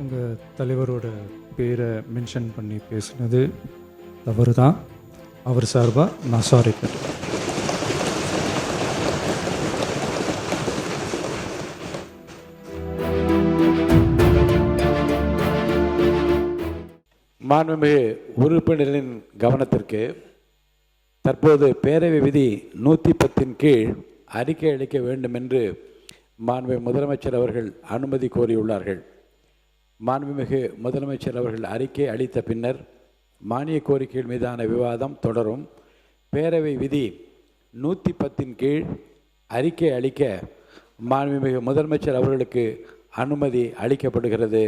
உங்கள் தலைவரோட பேரை மென்ஷன் பண்ணி பேசுனது தவறு தான். அவர் சார்பாக நான் சாரி கேட்டேன். மாண்புமிகு உறுப்பினரின் கவனத்திற்கு தற்போது பேரவை விதி 110 கீழ் அறிக்கை அளிக்க வேண்டும் என்று மாண்புமிகு முதலமைச்சர் அவர்கள் அனுமதி கோரியுள்ளார்கள். மாண்புமிகு முதலமைச்சர் அவர்கள் அறிக்கை அளித்த பின்னர் மானிய கோரிக்கைகள் மீதான விவாதம் தொடரும். பேரவை விதி 110 கீழ் அறிக்கை அளிக்க மாண்புமிகு முதலமைச்சர் அவர்களுக்கு அனுமதி அளிக்கப்படுகிறது.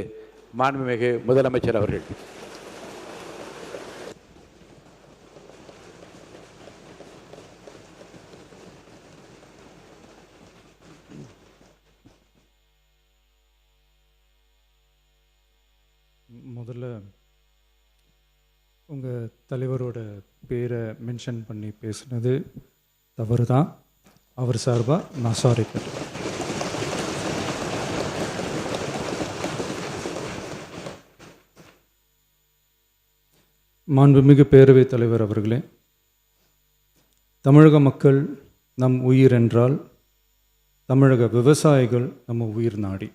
மாண்புமிகு முதலமைச்சர் அவர்கள். முதல்ல உங்கள் தலைவரோட பேரை மென்ஷன் பண்ணி பேசுனது தவறு தான். அவர் சார்பாக நான் சாரி கேட்டேன். மாண்புமிகு பேரவைத் தலைவர் அவர்களே, தமிழக மக்கள் நம் உயிர் என்றால் தமிழக விவசாயிகள் நம்ம உயிர் நாடி.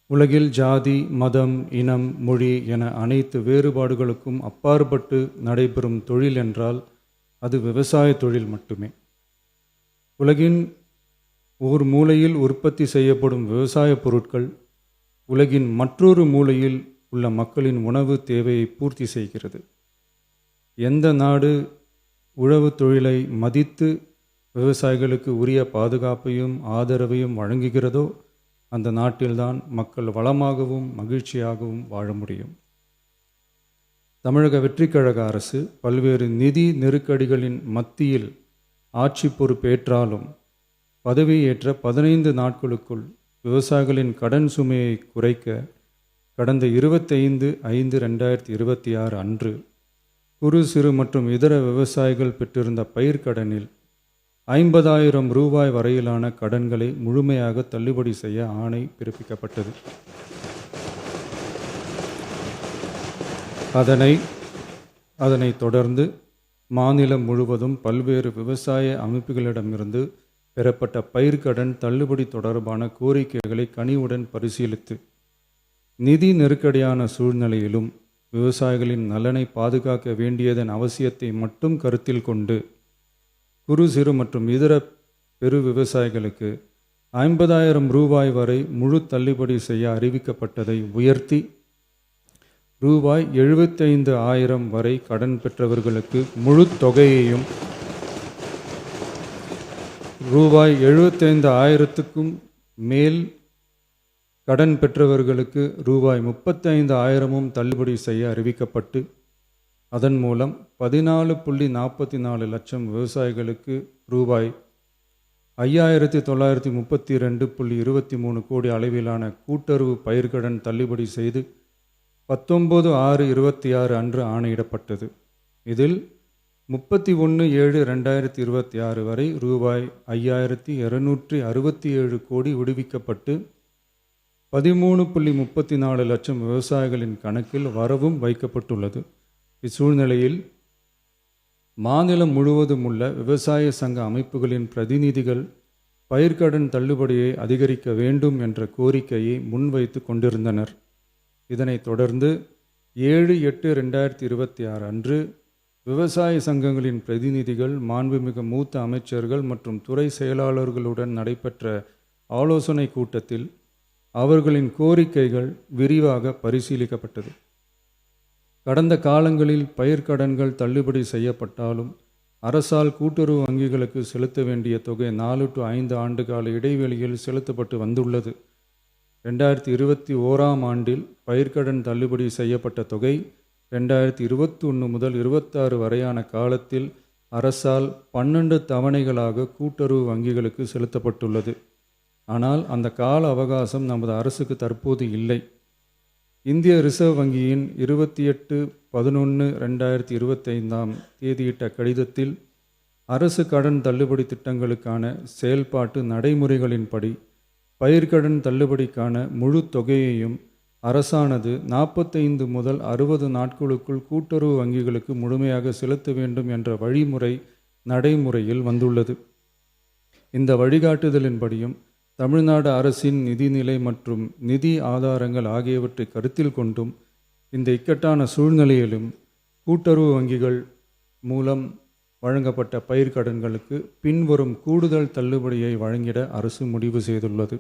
உலகில் ஜாதி, மதம், இனம், மொழி என அனைத்து வேறுபாடுகளுக்கும் அப்பாற்பட்டு நடைபெறும் தொழில் என்றால் அது விவசாய தொழில் மட்டுமே. உலகின் ஒரு மூலையில் உற்பத்தி செய்யப்படும் விவசாய பொருட்கள் உலகின் மற்றொரு மூலையில் உள்ள மக்களின் உணவு தேவையை பூர்த்தி செய்கிறது. எந்த நாடு உழவு தொழிலை மதித்து விவசாயிகளுக்கு உரிய பாதுகாப்பையும் ஆதரவையும் வழங்குகிறதோ அந்த நாட்டில்தான் மக்கள் வளமாகவும் மகிழ்ச்சியாகவும் வாழ முடியும். தமிழக வெற்றிக்கழக அரசு பல்வேறு நிதி நெருக்கடிகளின் மத்தியில் ஆட்சி பொறுப்பேற்றாலும் பதவியேற்ற 15 நாட்களுக்குள் விவசாயிகளின் கடன் சுமையை குறைக்க கடந்த 25/5/2026 அன்று குறு சிறு மற்றும் இதர விவசாயிகள் பெற்றிருந்த பயிர்க்கடனில் 50,000 ரூபாய் வரையிலான கடன்களை முழுமையாக தள்ளுபடி செய்ய ஆணை பிறப்பிக்கப்பட்டது. அதனைத் தொடர்ந்து மாநிலம் முழுவதும் பல்வேறு விவசாய அமைப்புகளிடமிருந்து பெறப்பட்ட பயிர்க்கடன் தள்ளுபடி தொடர்பான கோரிக்கைகளை கனிவுடன் பரிசீலித்து நிதி நெருக்கடியான சூழ்நிலையிலும் விவசாயிகளின் நலனை பாதுகாக்க வேண்டியதன் அவசியத்தை மட்டும் கருத்தில் கொண்டு குறு சிறு மற்றும் இதர பெரு விவசாயிகளுக்கு 50,000 ரூபாய் வரை முழு தள்ளுபடி செய்ய அறிவிக்கப்பட்டதை உயர்த்தி ரூபாய் 75,000 வரை கடன் பெற்றவர்களுக்கு முழு தொகையையும் ரூபாய் 75,000க்கும் மேல் கடன் பெற்றவர்களுக்கு ரூபாய் 35,000 தள்ளுபடி செய்ய அறிவிக்கப்பட்டு அதன் மூலம் 14.44 லட்சம் விவசாயிகளுக்கு ரூபாய் 5,932.23 கோடி அளவிலான கூட்டுறவு பயிர்க்கடன் தள்ளுபடி செய்து 19/6/26 அன்று ஆணையிடப்பட்டது. இதில் 31/7/2026 வரை ரூபாய் 5,267 கோடி விடுவிக்கப்பட்டு 13.34 லட்சம் விவசாயிகளின் கணக்கில் வரவும் வைக்கப்பட்டுள்ளது. இச்சூழ்நிலையில் மாநிலம் முழுவதும் உள்ள விவசாய சங்க அமைப்புகளின் பிரதிநிதிகள் பயிர்க்கடன் தள்ளுபடியை அதிகரிக்க வேண்டும் என்ற கோரிக்கையை முன்வைத்து கொண்டிருந்தனர். இதனைத் தொடர்ந்து 7/8/2026 அன்று விவசாய சங்கங்களின் பிரதிநிதிகள் மாண்புமிகு மூத்த அமைச்சர்கள் மற்றும் துறை செயலாளர்களுடன் நடைபெற்ற ஆலோசனை கூட்டத்தில் அவர்களின் கோரிக்கைகள் விரிவாக பரிசீலிக்கப்பட்டது. கடந்த காலங்களில் பயிர்க்கடன்கள் தள்ளுபடி செய்யப்பட்டாலும் அரசால் கூட்டுறவு வங்கிகளுக்கு செலுத்த வேண்டிய தொகை 4 to 5 ஆண்டு கால இடைவெளியில் செலுத்தப்பட்டு வந்துள்ளது. 2021 ஆண்டில் பயிர்க்கடன் தள்ளுபடி செய்யப்பட்ட தொகை 2021 முதல் 26 வரையான காலத்தில் அரசால் 12 தவணைகளாக கூட்டுறவு வங்கிகளுக்கு செலுத்தப்பட்டுள்ளது. ஆனால் அந்த கால அவகாசம் நமது அரசுக்கு தற்போது இல்லை. இந்திய ரிசர்வ் வங்கியின் 28/11/2025 தேதியிட்ட கடிதத்தில் அரசு கடன் தள்ளுபடி திட்டங்களுக்கான செயல்பாட்டு நடைமுறைகளின்படி பயிர்க்கடன் தள்ளுபடிக்கான முழு தொகையையும் அரசானது 45 முதல் 60 நாட்களுக்குள் கூட்டுறவு வங்கிகளுக்கு முழுமையாக செலுத்த வேண்டும் என்ற வழிமுறை நடைமுறையில் வந்துள்ளது. இந்த வழிகாட்டுதலின்படியும் தமிழ்நாடு அரசின் நிதிநிலை மற்றும் நிதி ஆதாரங்கள் ஆகியவற்றை கருத்தில் கொண்டும் இந்த இக்கட்டான சூழ்நிலையிலும் கூட்டுறவு வங்கிகள் மூலம் வழங்கப்பட்ட பயிர்க்கடன்களுக்கு பின்வரும் கூடுதல் தள்ளுபடியை வழங்கிட அரசு முடிவு செய்துள்ளது.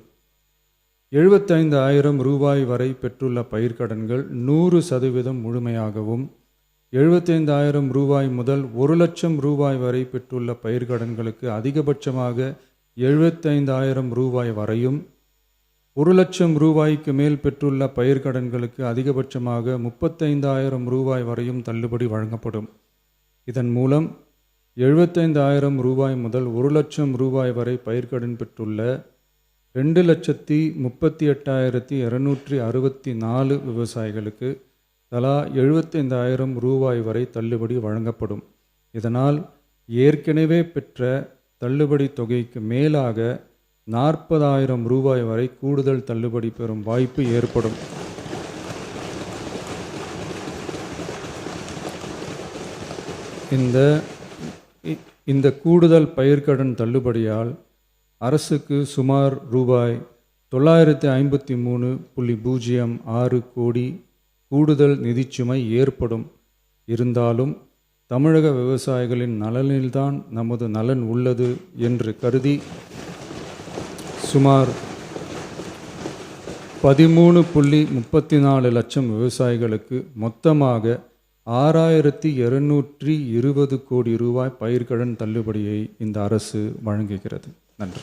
75,000 ரூபாய் வரை பெற்றுள்ள பயிர்க்கடன்கள் 100% முழுமையாகவும், 75,000 ரூபாய் முதல் 1,00,000 ரூபாய் வரை பெற்றுள்ள பயிர்க்கடன்களுக்கு அதிகபட்சமாக 75,000 ரூபாய் வரையும், 1,00,000 ரூபாய்க்கு மேல் பெற்றுள்ள பயிர்க்கடன்களுக்கு அதிகபட்சமாக 35,000 ரூபாய் வரையும் தள்ளுபடி வழங்கப்படும். இதன் மூலம் 75,000 ரூபாய் முதல் 1,00,000 ரூபாய் வரை பயிர்க்கடன் பெற்றுள்ள 2,38,264 விவசாயிகளுக்கு தலா 75,000 ரூபாய் வரை தள்ளுபடி வழங்கப்படும். இதனால் ஏற்கனவே பெற்ற தள்ளுபடி தொகைக்கு மேலாக 40,000 ரூபாய் வரை கூடுதல் தள்ளுபடி பெறும் வாய்ப்பு ஏற்படும். இந்த கூடுதல் பயிர்க்கடன் தள்ளுபடியால் அரசுக்கு சுமார் ரூபாய் 953.06 கோடி கூடுதல் நிதிச்சுமை ஏற்படும். இருந்தாலும் தமிழக விவசாயிகளின் நலனில்தான் நமது நலன் உள்ளது என்று கருதி சுமார் 13.34 லட்சம் விவசாயிகளுக்கு மொத்தமாக 6,220 கோடி ரூபாய் பயிர்க்கடன் தள்ளுபடியை இந்த அரசு வழங்குகிறது. நன்றி.